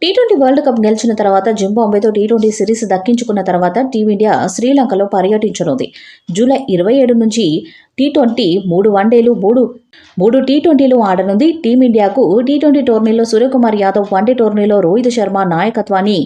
T20 world cup గెలిచిన తర్వాత జింబాబ్వేతో T20 series దక్కించుకున్న తర్వాత టీమిండియా శ్రీలంకలో పర్యటించనుంది. జూలై 27 నుంచి టీ20 3 వన్డేలు, మూడు టీ20లు ఆడనుంది. టీమిండియాకు టీ20 టోర్నీలో సూర్యకుమార్ యాదవ్, వన్డే టోర్నీలో రోహిత్ శర్మ నాయకత్వాన్ని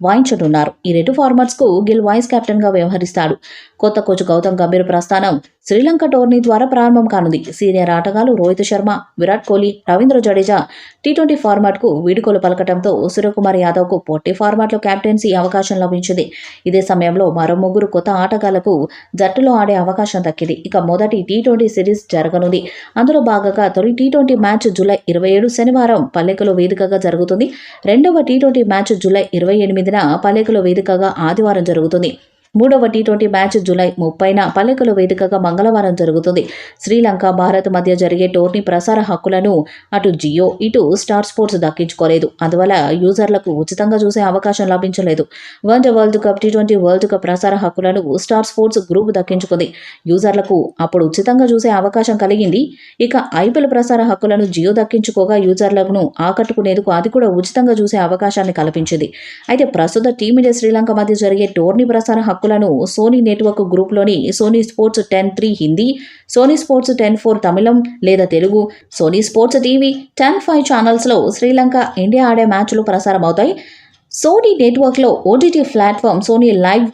వహించనున్నారు. ఈ 2 ఫార్మాట్స్కు గిల్ వైస్ కెప్టెన్గా వ్యవహరిస్తాడు. కొత్త కోచ్ గౌతమ్ గంభీర్ ప్రస్థానం శ్రీలంక టోర్నీ ద్వారా ప్రారంభం కానుంది. సీనియర్ ఆటగాళ్లు రోహిత్ శర్మ, విరాట్ కోహ్లీ, రవీంద్ర జడేజా టీ20 ఫార్మాట్కు వీడుకోలు పలకటంతో సూర్యకుమార్ యాదవ్కు పోటీ ఫార్మాట్లో కెప్టెన్సీ అవకాశం లభించింది. ఇదే సమయంలో మరో 3 కొత్త ఆటగాళ్లకు జట్టులో ఆడే అవకాశం దక్కింది. ఇక మొదటి టీ20 సిరీస్ జరగనుంది. అందులో భాగంగా తొలి టీ20 మ్యాచ్ జూలై 27 శనివారం పల్లెకలో వేదికగా జరుగుతుంది. రెండవ టీ20 మ్యాచ్ జూలై 28న పల్లెకలో వేదికగా ఆదివారం జరుగుతుంది. మూడవ టీ20 మ్యాచ్ జూలై 30న పల్లెకలో వేదికగా మంగళవారం జరుగుతుంది. శ్రీలంక, భారత్ మధ్య జరిగే టోర్నీ ప్రసార హక్కులను అటు జియో, ఇటు స్టార్ స్పోర్ట్స్ దక్కించుకోలేదు. అందువల్ల యూజర్లకు ఉచితంగా చూసే అవకాశం లభించలేదు. One day world cup, T20 world cup ప్రసార హక్కులను స్టార్ స్పోర్ట్స్ గ్రూప్ దక్కించుకుంది. యూజర్లకు అప్పుడు ఉచితంగా చూసే అవకాశం కలిగింది. ఇక ఐపీఎల్ ప్రసార హక్కులను జియో దక్కించుకోగా యూజర్లను ఆకట్టుకునేందుకు అది కూడా ఉచితంగా చూసే అవకాశాన్ని కల్పించింది. అయితే ప్రస్తుత టీమిండియా శ్రీలంక మధ్య జరిగే టోర్నీ ప్రసార హక్కులను సోనీ నెట్వర్క్ గ్రూప్లోని Sony Sports 10-3 Hindi, Sony Sports 10-4 తమిళం లేదా తెలుగు, సోనీ స్పోర్ట్స్ టీవీ 10-5 ఛానల్స్లో శ్రీలంక, ఇండియా ఆడే మ్యాచ్లు ప్రసారమవుతాయి. సోనీ నెట్వర్క్లో ఓటీటీ ప్లాట్ఫామ్ సోనీ లైవ్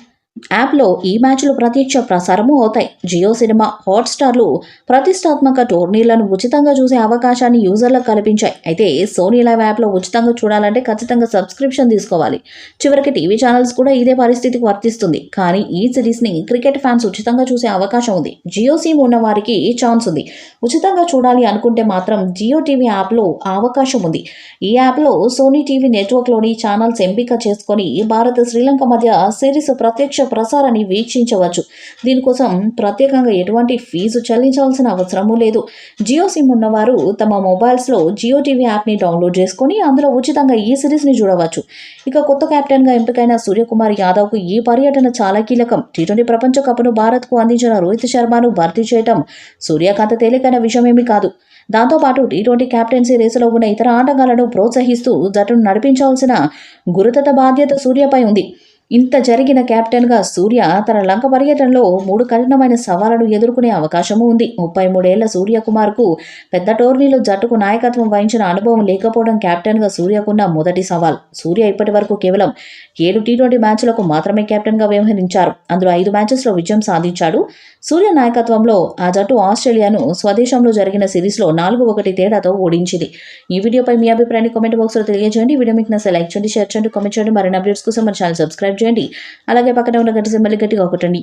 యాప్లో ఈ మ్యాచ్లు ప్రత్యక్ష ప్రసారము అవుతాయి. జియో సినిమా, హాట్స్టార్లు ప్రతిష్టాత్మక టోర్నీలను ఉచితంగా చూసే అవకాశాన్ని యూజర్లకు కల్పించాయి. అయితే సోనీ లైవ్ యాప్లో ఉచితంగా చూడాలంటే ఖచ్చితంగా సబ్స్క్రిప్షన్ తీసుకోవాలి. చివరికి టీవీ ఛానల్స్ కూడా ఇదే పరిస్థితికి వర్తిస్తుంది. కానీ ఈ సిరీస్ని క్రికెట్ ఫ్యాన్స్ ఉచితంగా చూసే అవకాశం ఉంది. జియో సిమ్ ఉన్న వారికి ఛాన్స్ ఉంది. ఉచితంగా చూడాలి అనుకుంటే మాత్రం జియో టీవీ యాప్లో అవకాశం ఉంది. ఈ యాప్లో సోనీ టీవీ నెట్వర్క్లోని ఛానల్స్ ఎంపిక చేసుకొని భారత్, శ్రీలంక మధ్య సిరీస్ ప్రత్యక్ష ప్రసారాన్ని వీక్షించవచ్చు. దీనికోసం ప్రత్యేకంగా ఎటువంటి ఫీజు చెల్లించాల్సిన అవసరమూ లేదు. జియో సిమ్ ఉన్నవారు తమ మొబైల్స్లో జియో టీవీ యాప్ని డౌన్లోడ్ చేసుకొని అందులో ఉచితంగా ఈ సిరీస్ని చూడవచ్చు. ఇక కొత్త కెప్టెన్గా ఎంపికైన సూర్యకుమార్ యాదవ్కు ఈ పర్యటన చాలా కీలకం. టీ20 ప్రపంచ కప్ను భారత్కు అందించిన రోహిత్ శర్మను భర్తీ చేయడం సూర్యకాంత్ తేలికైన విషయమేమీ కాదు. దాంతోపాటు టీ20 కెప్టెన్సీ రేసులో ఉన్న ఇతర ఆటగాళ్లను ప్రోత్సహిస్తూ జట్టును నడిపించాల్సిన గురుతర బాధ్యత సూర్యపై ఉంది. ఇంత జరిగిన కెప్టెన్గా సూర్య తన లంక పర్యటనలో 3 కఠినమైన సవాళ్లను ఎదుర్కొనే అవకాశము ఉంది. 33 ఏళ్ల సూర్యకుమార్కు పెద్ద టోర్నీలో జట్టుకు నాయకత్వం వహించిన అనుభవం లేకపోవడం కెప్టెన్గా సూర్యకున్న మొదటి సవాల్. సూర్య ఇప్పటి వరకు కేవలం 7 టీ20 మ్యాచ్లకు మాత్రమే కెప్టెన్గా వ్యవహరించారు. అందులో 5 మ్యాచెస్లో విజయం సాధించాడు. సూర్య నాయకత్వంలో ఆ జట్టు ఆస్ట్రేలియాను స్వదేశంలో జరిగిన సిరీస్లో 4-1 తేడాతో ఓడించింది. ఈ వీడియోపై మీ అభిప్రాయాన్ని కామెంట్ బాక్స్లో తెలియజేయండి. వీడియో మీకు నచ్చితే లైక్ చేయండి, షేర్ చేయండి, కామెంట్ చేయండి. మరిన్ని అప్డేట్స్ కోసం మన ఛానల్ సబ్స్క్రైబ్ చేయండి. అలాగే పక్కన ఉన్న గంట సింబల్ గట్టిగా కొట్టండి.